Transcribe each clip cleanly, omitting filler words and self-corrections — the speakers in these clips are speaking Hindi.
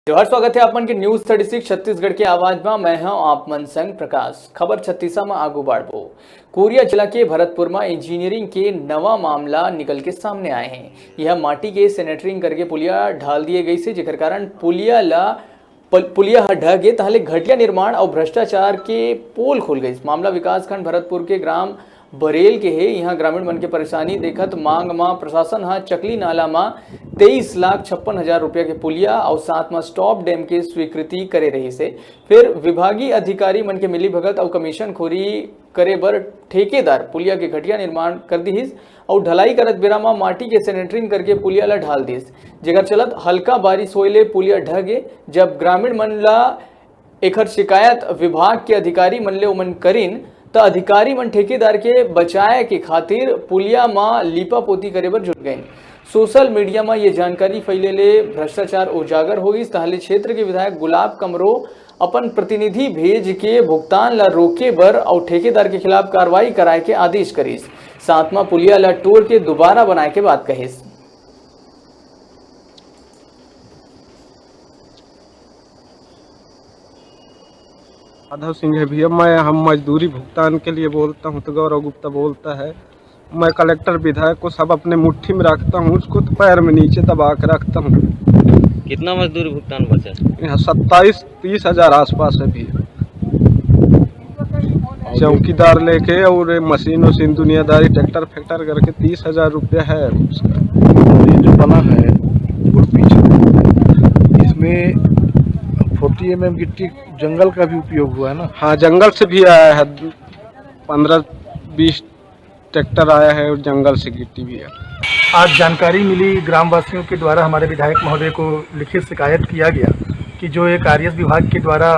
जोहार, स्वागत है आपमन के न्यूज 36 छत्तीसगढ़ के आवाज में। मैं हूं आपमन संग प्रकाश। खबर छत्तीसा में आगू बढ़बो। कोरिया जिला के भरतपुर में इंजीनियरिंग के नवा मामला निकल के सामने आए हैं। यह माटी के सेनेटरिंग करके पुलिया ढाल दिए गई से, जेकर कारण पुलिया ढह गए ताहले घटिया निर्माण और भ्रष्टाचार के पोल खुल गई। मामला विकासखंड भरतपुर के ग्राम बरेल के है। यहाँ ग्रामीण मन के परेशानी देखत मांग मां प्रशासन हा चकली नाला में 23,56,000 रुपया के पुलिया और साथ में स्टॉप डैम के स्वीकृति करे रही से। फिर विभागीय अधिकारी मन के मिली भगत और कमीशन खोरी करे बर ठेकेदार पुलिया के घटिया निर्माण कर दीस और ढलाई करत बेरा में माटी के सेनेटरिंग करके पुलिया ला ढाल दीस, जेकर चलत हल्का बारिश होइले पुलिया ढह गे। जब ग्रामीण मन ला एकर शिकायत विभाग के अधिकारी मन ले उमन करीन तो अधिकारी मन ठेकेदार के बचाए के खातिर पुलिया में लीपा पोती करे बर जुट गए। सोशल मीडिया में ये जानकारी फैलेले भ्रष्टाचार उजागर हो गई। ताहले क्षेत्र के विधायक गुलाब कमरो अपन प्रतिनिधि भेज के भुगतान ला रोके बर और ठेकेदार के खिलाफ कार्रवाई कराए के आदेश करीस। साथ में पुलिया ला टोर के दोबारा बनाए के बात कहिस। माधव सिंह है भैया। हम मजदूरी भुगतान के लिए बोलता हूँ तो गौरव गुप्ता बोलता है। मैं कलेक्टर विधायक को सब अपने मुट्ठी में रखता हूँ, उसको तो पैर में नीचे दबा के रखता हूँ। कितना मजदूरी भुगतान बचा? यहाँ 27-30 हजार आसपास है भैया। चौकीदार लेके और मशीन वशीन दुनियादारी ट्रैक्टर फैक्टर करके 30,000 रुपया है उसका। ये जो बना है वो पीछे इसमें 40 mm गिट्टी जंगल का भी उपयोग हुआ है ना? हाँ, जंगल से भी आया है। 15-20 ट्रैक्टर आया है और जंगल से गिट्टी भी है। आज जानकारी मिली ग्रामवासियों के द्वारा, हमारे विधायक महोदय को लिखित शिकायत किया गया कि जो एक आरएस विभाग के द्वारा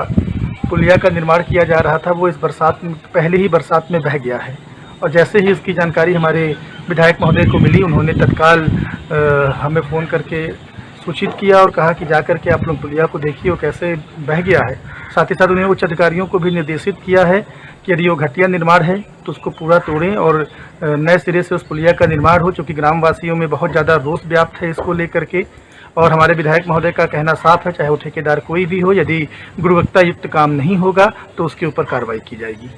पुलिया का निर्माण किया जा रहा था वो इस बरसात में, पहले ही बरसात में बह गया है। और जैसे ही इसकी जानकारी हमारे विधायक महोदय को मिली, उन्होंने तत्काल हमें फ़ोन करके सूचित किया और कहा कि जाकर के आप लोग पुलिया को देखिए वो कैसे बह गया है। साथ ही साथ उन्हें उच्च अधिकारियों को भी निर्देशित किया है कि यदि वो घटिया निर्माण है तो उसको पूरा तोड़ें और नए सिरे से उस पुलिया का निर्माण हो, चूँकि ग्रामवासियों में बहुत ज़्यादा रोष व्याप्त है इसको लेकर के। और हमारे विधायक महोदय का कहना साफ है, चाहे वो ठेकेदार कोई भी हो, यदि गुणवत्ता युक्त काम नहीं होगा तो उसके ऊपर कार्रवाई की जाएगी।